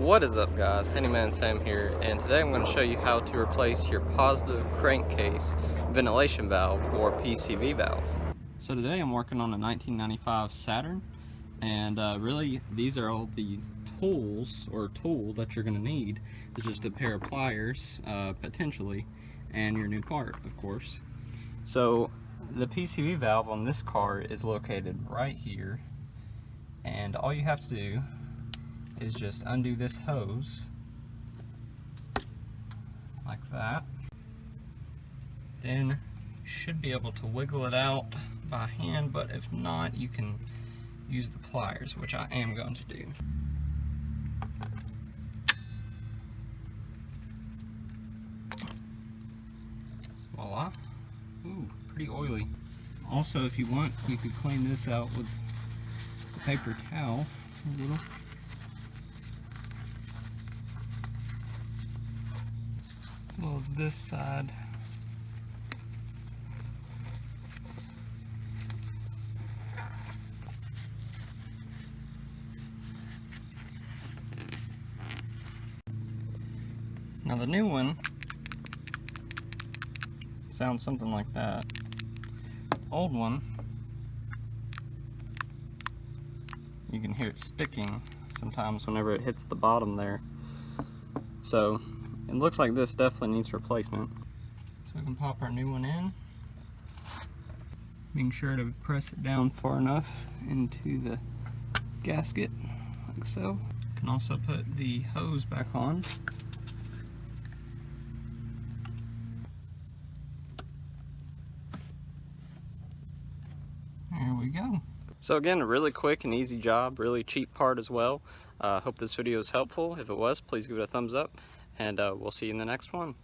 What is up, guys? Handyman Sam here, and today I'm going to show you how to replace your positive crankcase ventilation valve, or PCV valve. So today I'm working on a 1995 Saturn, and really these are all the tools or tool that you're going to need. It's just a pair of pliers, potentially, and your new part, of course. So the PCV valve on this car is located right here, and all you have to do is just undo this hose like that. Then you should be able to wiggle it out by hand, but if not, you can use the pliers, which I am going to do. Voila. Ooh, pretty oily. Also, if you want, you could clean this out with a paper towel a little. As well as this side. Now the new one sounds something like that. The old one, you can hear it sticking sometimes whenever it hits the bottom there. So it looks like this definitely needs replacement. So we can pop our new one in. Being sure to press it down far enough into the gasket, like so. You can also put the hose back on. There we go. So again, a really quick and easy job, really cheap part as well. Hope this video is helpful. If it was, please give it a thumbs up, and we'll see you in the next one.